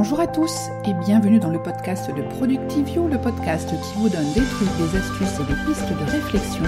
Bonjour à tous et bienvenue dans le podcast de Productivio, le podcast qui vous donne des trucs, des astuces et des pistes de réflexion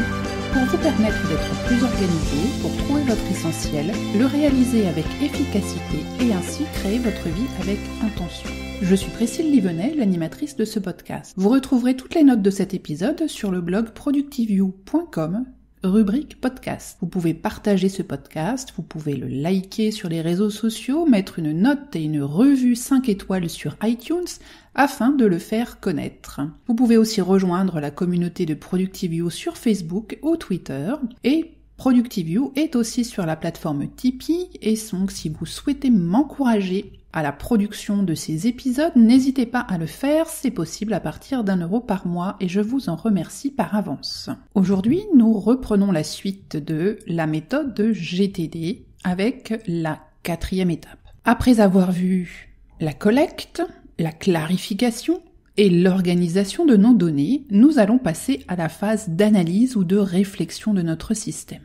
pour vous permettre d'être plus organisé, pour trouver votre essentiel, le réaliser avec efficacité et ainsi créer votre vie avec intention. Je suis Priscille Livenet, l'animatrice de ce podcast. Vous retrouverez toutes les notes de cet épisode sur le blog productivio.com, rubrique podcast. Vous pouvez partager ce podcast, vous pouvez le liker sur les réseaux sociaux, mettre une note et une revue 5 étoiles sur iTunes afin de le faire connaître. Vous pouvez aussi rejoindre la communauté de Productivio sur Facebook ou Twitter et Productivio est aussi sur la plateforme Tipeee et donc si vous souhaitez m'encourager à la production de ces épisodes, n'hésitez pas à le faire, c'est possible à partir d'€1 par mois et je vous en remercie par avance. Aujourd'hui, nous reprenons la suite de la méthode de GTD avec la 4e étape. Après avoir vu la collecte, la clarification et l'organisation de nos données, nous allons passer à la phase d'analyse ou de réflexion de notre système.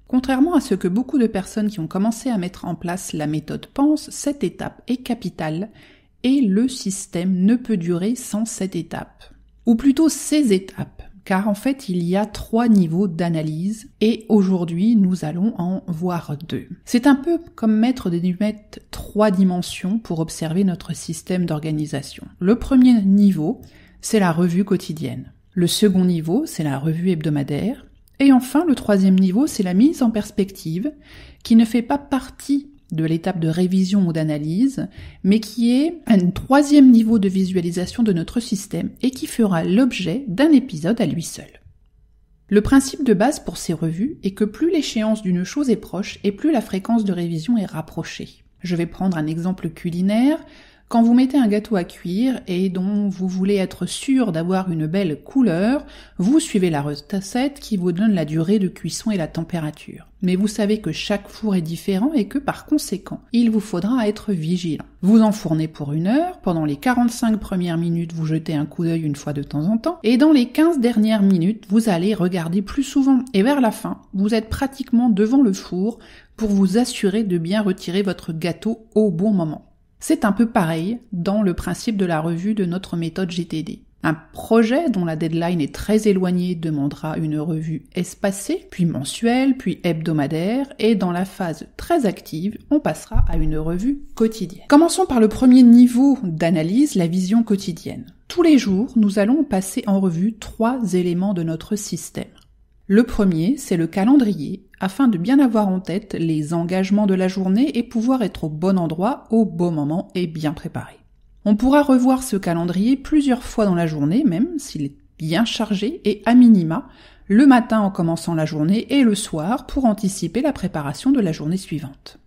Contrairement à ce que beaucoup de personnes qui ont commencé à mettre en place la méthode pensent, cette étape est capitale et le système ne peut durer sans cette étape. Ou plutôt ces étapes, car en fait il y a 3 niveaux d'analyse et aujourd'hui nous allons en voir 2. C'est un peu comme mettre des lunettes 3 dimensions pour observer notre système d'organisation. Le premier niveau, c'est la revue quotidienne. Le second niveau, c'est la revue hebdomadaire. Et enfin, le 3e niveau, c'est la mise en perspective, qui ne fait pas partie de l'étape de révision ou d'analyse, mais qui est un 3e niveau de visualisation de notre système et qui fera l'objet d'un épisode à lui seul. Le principe de base pour ces revues est que plus l'échéance d'une chose est proche et plus la fréquence de révision est rapprochée. Je vais prendre un exemple culinaire. Quand vous mettez un gâteau à cuire et dont vous voulez être sûr d'avoir une belle couleur, vous suivez la recette qui vous donne la durée de cuisson et la température. Mais vous savez que chaque four est différent et que par conséquent, il vous faudra être vigilant. Vous enfournez pour 1 heure, pendant les 45 premières minutes, vous jetez un coup d'œil une fois de temps en temps, et dans les 15 dernières minutes, vous allez regarder plus souvent. Et vers la fin, vous êtes pratiquement devant le four pour vous assurer de bien retirer votre gâteau au bon moment. C'est un peu pareil dans le principe de la revue de notre méthode GTD. Un projet dont la deadline est très éloignée demandera une revue espacée, puis mensuelle, puis hebdomadaire, et dans la phase très active, on passera à une revue quotidienne. Commençons par le premier niveau d'analyse, la vision quotidienne. Tous les jours, nous allons passer en revue 3 éléments de notre système. Le premier, c'est le calendrier, afin de bien avoir en tête les engagements de la journée et pouvoir être au bon endroit, au bon moment et bien préparé. On pourra revoir ce calendrier plusieurs fois dans la journée, même s'il est bien chargé, et à minima, le matin en commençant la journée et le soir pour anticiper la préparation de la journée suivante.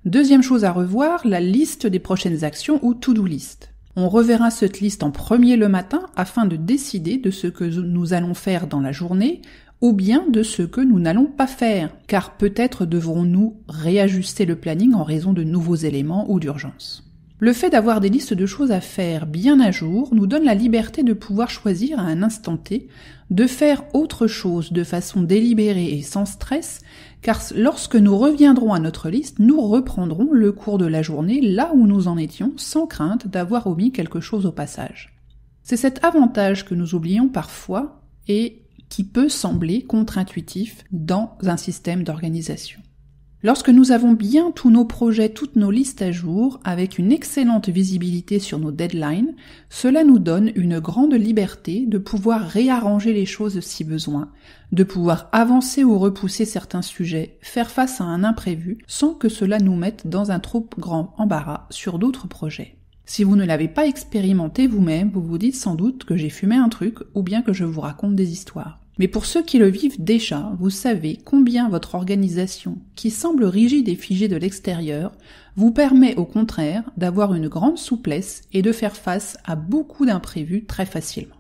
Deuxième chose à revoir, la liste des prochaines actions ou to-do list. On reverra cette liste en premier le matin afin de décider de ce que nous allons faire dans la journée, ou bien de ce que nous n'allons pas faire, car peut-être devrons-nous réajuster le planning en raison de nouveaux éléments ou d'urgence. Le fait d'avoir des listes de choses à faire bien à jour nous donne la liberté de pouvoir choisir à un instant T de faire autre chose de façon délibérée et sans stress, car lorsque nous reviendrons à notre liste, nous reprendrons le cours de la journée là où nous en étions sans crainte d'avoir omis quelque chose au passage. C'est cet avantage que nous oublions parfois et qui peut sembler contre-intuitif dans un système d'organisation. Lorsque nous avons bien tous nos projets, toutes nos listes à jour, avec une excellente visibilité sur nos deadlines, cela nous donne une grande liberté de pouvoir réarranger les choses si besoin, de pouvoir avancer ou repousser certains sujets, faire face à un imprévu, sans que cela nous mette dans un trop grand embarras sur d'autres projets. Si vous ne l'avez pas expérimenté vous-même, vous vous dites sans doute que j'ai fumé un truc ou bien que je vous raconte des histoires. Mais pour ceux qui le vivent déjà, vous savez combien votre organisation, qui semble rigide et figée de l'extérieur, vous permet au contraire d'avoir une grande souplesse et de faire face à beaucoup d'imprévus très facilement.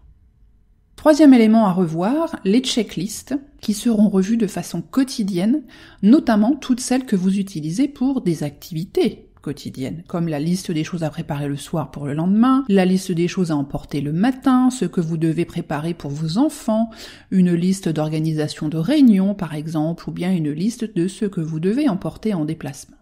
3e élément à revoir, les checklists qui seront revues de façon quotidienne, notamment toutes celles que vous utilisez pour des activités quotidiennes, comme la liste des choses à préparer le soir pour le lendemain, la liste des choses à emporter le matin, ce que vous devez préparer pour vos enfants, une liste d'organisation de réunions par exemple, ou bien une liste de ce que vous devez emporter en déplacement.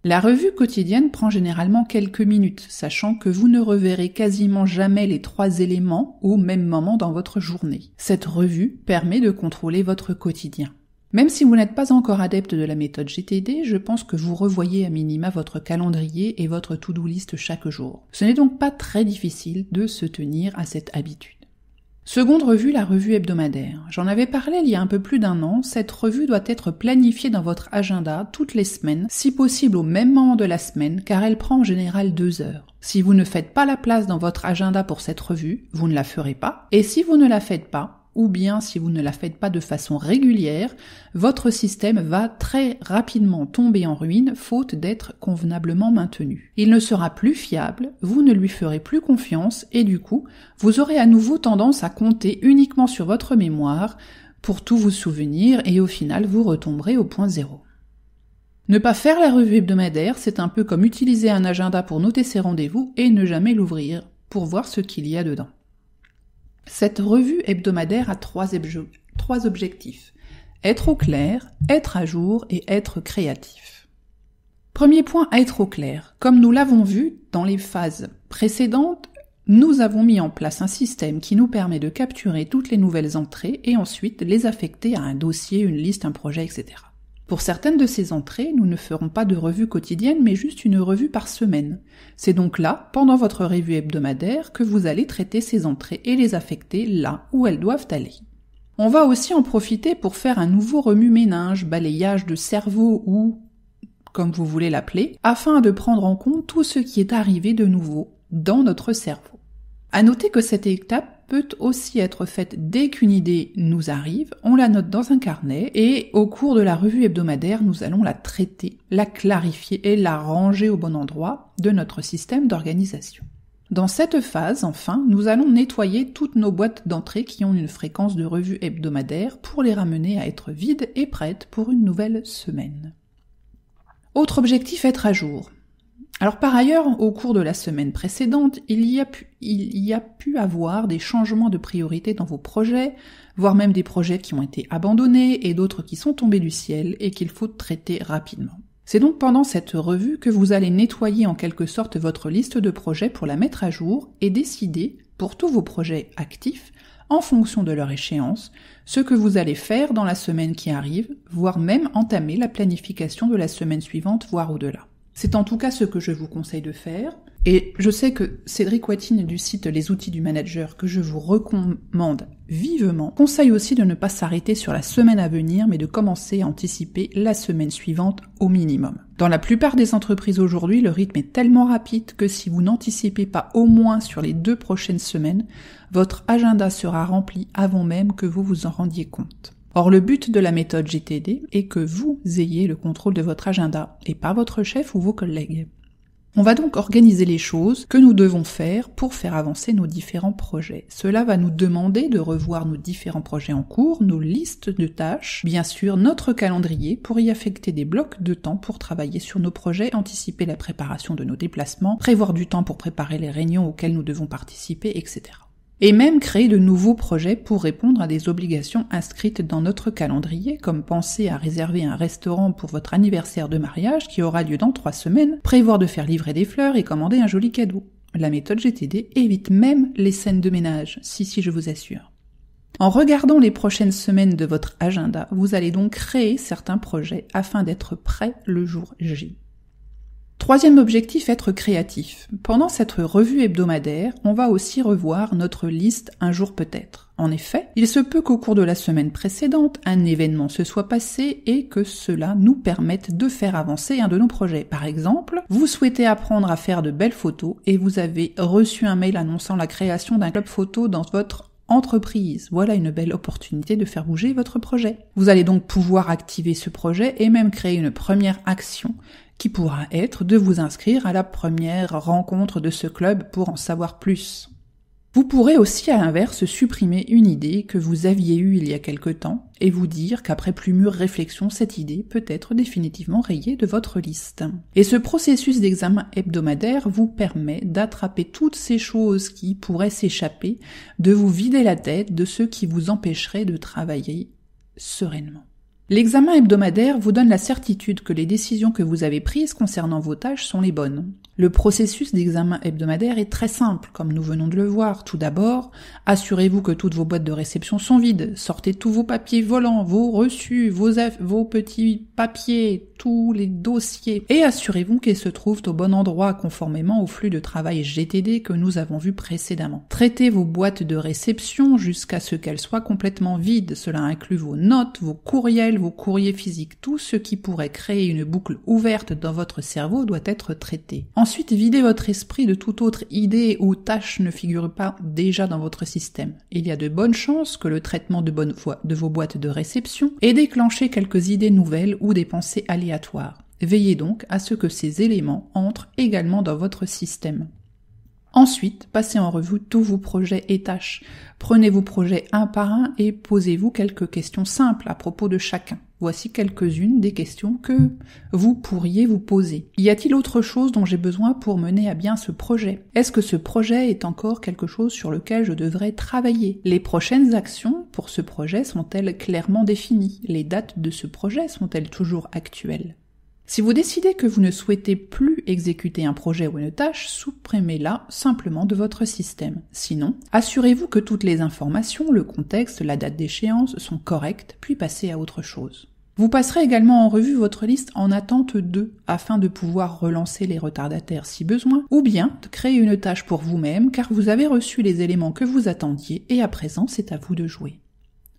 La revue quotidienne prend généralement quelques minutes, sachant que vous ne reverrez quasiment jamais les 3 éléments au même moment dans votre journée. Cette revue permet de contrôler votre quotidien. Même si vous n'êtes pas encore adepte de la méthode GTD, je pense que vous revoyez à minima votre calendrier et votre to-do list chaque jour. Ce n'est donc pas très difficile de se tenir à cette habitude. Seconde revue, la revue hebdomadaire. J'en avais parlé il y a un peu plus d'1 an, cette revue doit être planifiée dans votre agenda toutes les semaines, si possible au même moment de la semaine, car elle prend en général 2 heures. Si vous ne faites pas la place dans votre agenda pour cette revue, vous ne la ferez pas, et si vous ne la faites pas, ou bien si vous ne la faites pas de façon régulière, votre système va très rapidement tomber en ruine faute d'être convenablement maintenu. Il ne sera plus fiable, vous ne lui ferez plus confiance et du coup, vous aurez à nouveau tendance à compter uniquement sur votre mémoire pour tout vous souvenir et au final vous retomberez au point zéro. Ne pas faire la revue hebdomadaire, c'est un peu comme utiliser un agenda pour noter ses rendez-vous et ne jamais l'ouvrir pour voir ce qu'il y a dedans. Cette revue hebdomadaire a 3 objectifs. Être au clair, être à jour et être créatif. Premier point, être au clair. Comme nous l'avons vu dans les phases précédentes, nous avons mis en place un système qui nous permet de capturer toutes les nouvelles entrées et ensuite les affecter à un dossier, une liste, un projet, etc. Pour certaines de ces entrées, nous ne ferons pas de revue quotidienne, mais juste une revue par semaine. C'est donc là, pendant votre revue hebdomadaire, que vous allez traiter ces entrées et les affecter là où elles doivent aller. On va aussi en profiter pour faire un nouveau remue-ménage, balayage de cerveau ou, comme vous voulez l'appeler, afin de prendre en compte tout ce qui est arrivé de nouveau dans notre cerveau. À noter que cette étape peut aussi être faite dès qu'une idée nous arrive, on la note dans un carnet et au cours de la revue hebdomadaire, nous allons la traiter, la clarifier et la ranger au bon endroit de notre système d'organisation. Dans cette phase, enfin, nous allons nettoyer toutes nos boîtes d'entrée qui ont une fréquence de revue hebdomadaire pour les ramener à être vides et prêtes pour une nouvelle semaine. Autre objectif, être à jour. Alors par ailleurs, au cours de la semaine précédente, il y a pu avoir des changements de priorité dans vos projets, voire même des projets qui ont été abandonnés et d'autres qui sont tombés du ciel et qu'il faut traiter rapidement. C'est donc pendant cette revue que vous allez nettoyer en quelque sorte votre liste de projets pour la mettre à jour et décider, pour tous vos projets actifs, en fonction de leur échéance, ce que vous allez faire dans la semaine qui arrive, voire même entamer la planification de la semaine suivante, voire au-delà. C'est en tout cas ce que je vous conseille de faire. Et je sais que Cédric Watine du site Les Outils du Manager, que je vous recommande vivement, conseille aussi de ne pas s'arrêter sur la semaine à venir, mais de commencer à anticiper la semaine suivante au minimum. Dans la plupart des entreprises aujourd'hui, le rythme est tellement rapide que si vous n'anticipez pas au moins sur les 2 prochaines semaines, votre agenda sera rempli avant même que vous vous en rendiez compte. Or, le but de la méthode GTD est que vous ayez le contrôle de votre agenda et pas votre chef ou vos collègues. On va donc organiser les choses que nous devons faire pour faire avancer nos différents projets. Cela va nous demander de revoir nos différents projets en cours, nos listes de tâches, bien sûr notre calendrier pour y affecter des blocs de temps pour travailler sur nos projets, anticiper la préparation de nos déplacements, prévoir du temps pour préparer les réunions auxquelles nous devons participer, etc. Et même créer de nouveaux projets pour répondre à des obligations inscrites dans notre calendrier, comme penser à réserver un restaurant pour votre anniversaire de mariage qui aura lieu dans 3 semaines, prévoir de faire livrer des fleurs et commander un joli cadeau. La méthode GTD évite même les scènes de ménage, si je vous assure. En regardant les prochaines semaines de votre agenda, vous allez donc créer certains projets afin d'être prêt le jour J. Troisième objectif, être créatif. Pendant cette revue hebdomadaire, on va aussi revoir notre liste un jour peut-être. En effet, il se peut qu'au cours de la semaine précédente, un événement se soit passé et que cela nous permette de faire avancer un de nos projets. Par exemple, vous souhaitez apprendre à faire de belles photos et vous avez reçu un mail annonçant la création d'un club photo dans votre entreprise. Voilà une belle opportunité de faire bouger votre projet. Vous allez donc pouvoir activer ce projet et même créer une première action qui pourra être de vous inscrire à la première rencontre de ce club pour en savoir plus. Vous pourrez aussi à l'inverse supprimer une idée que vous aviez eue il y a quelque temps et vous dire qu'après plus mûre réflexion, cette idée peut être définitivement rayée de votre liste. Et ce processus d'examen hebdomadaire vous permet d'attraper toutes ces choses qui pourraient s'échapper, de vous vider la tête de ce qui vous empêcherait de travailler sereinement. L'examen hebdomadaire vous donne la certitude que les décisions que vous avez prises concernant vos tâches sont les bonnes. Le processus d'examen hebdomadaire est très simple, comme nous venons de le voir. Tout d'abord, assurez-vous que toutes vos boîtes de réception sont vides. Sortez tous vos papiers volants, vos reçus, vos petits papiers, tous les dossiers. Et assurez-vous qu'ils se trouvent au bon endroit, conformément au flux de travail GTD que nous avons vu précédemment. Traitez vos boîtes de réception jusqu'à ce qu'elles soient complètement vides. Cela inclut vos notes, vos courriels, vos courriers physiques. Tout ce qui pourrait créer une boucle ouverte dans votre cerveau doit être traité. Ensuite, videz votre esprit de toute autre idée ou tâche ne figure pas déjà dans votre système. Il y a de bonnes chances que le traitement de vos boîtes de réception ait déclenché quelques idées nouvelles ou des pensées aléatoires. Veillez donc à ce que ces éléments entrent également dans votre système. Ensuite, passez en revue tous vos projets et tâches. Prenez vos projets un par un et posez-vous quelques questions simples à propos de chacun. Voici quelques-unes des questions que vous pourriez vous poser. Y a-t-il autre chose dont j'ai besoin pour mener à bien ce projet? Est-ce que ce projet est encore quelque chose sur lequel je devrais travailler? Les prochaines actions pour ce projet sont-elles clairement définies? Les dates de ce projet sont-elles toujours actuelles? Si vous décidez que vous ne souhaitez plus exécuter un projet ou une tâche, supprimez-la simplement de votre système. Sinon, assurez-vous que toutes les informations, le contexte, la date d'échéance sont correctes, puis passez à autre chose. Vous passerez également en revue votre liste en attente de, afin de pouvoir relancer les retardataires si besoin, ou bien de créer une tâche pour vous-même car vous avez reçu les éléments que vous attendiez et à présent c'est à vous de jouer.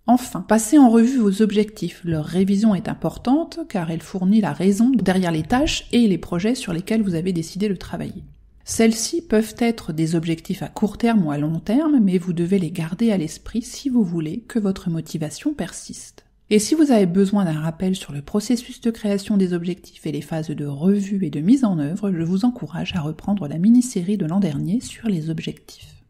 Enfin, passez en revue vos objectifs. Leur révision est importante car elle fournit la raison derrière les tâches et les projets sur lesquels vous avez décidé de travailler. Celles-ci peuvent être des objectifs à court terme ou à long terme, mais vous devez les garder à l'esprit si vous voulez que votre motivation persiste. Et si vous avez besoin d'un rappel sur le processus de création des objectifs et les phases de revue et de mise en œuvre, je vous encourage à reprendre la mini-série de l'an dernier sur les objectifs.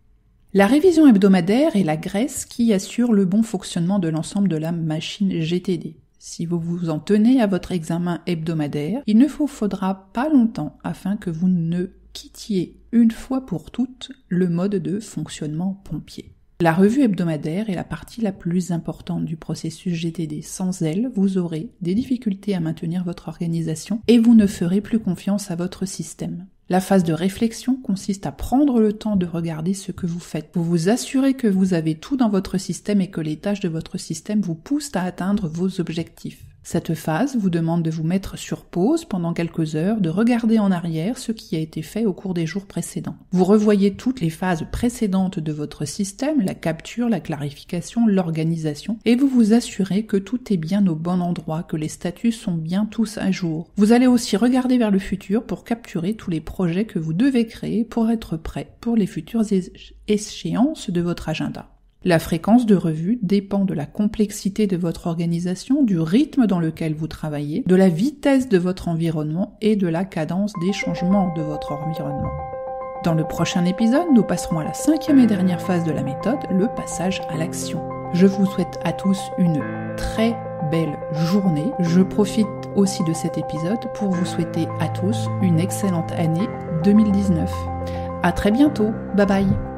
La révision hebdomadaire est la graisse qui assure le bon fonctionnement de l'ensemble de la machine GTD. Si vous vous en tenez à votre examen hebdomadaire, il ne vous faudra pas longtemps afin que vous ne quittiez une fois pour toutes le mode de fonctionnement pompier. La revue hebdomadaire est la partie la plus importante du processus GTD. Sans elle, vous aurez des difficultés à maintenir votre organisation et vous ne ferez plus confiance à votre système. La phase de réflexion consiste à prendre le temps de regarder ce que vous faites. Vous vous assurez que vous avez tout dans votre système et que les tâches de votre système vous poussent à atteindre vos objectifs. Cette phase vous demande de vous mettre sur pause pendant quelques heures, de regarder en arrière ce qui a été fait au cours des jours précédents. Vous revoyez toutes les phases précédentes de votre système, la capture, la clarification, l'organisation, et vous vous assurez que tout est bien au bon endroit, que les statuts sont bien tous à jour. Vous allez aussi regarder vers le futur pour capturer tous les projets que vous devez créer pour être prêt pour les futures échéances de votre agenda. La fréquence de revue dépend de la complexité de votre organisation, du rythme dans lequel vous travaillez, de la vitesse de votre environnement et de la cadence des changements de votre environnement. Dans le prochain épisode, nous passerons à la 5e et dernière phase de la méthode, le passage à l'action. Je vous souhaite à tous une très belle journée. Je profite aussi de cet épisode pour vous souhaiter à tous une excellente année 2019. À très bientôt. Bye bye.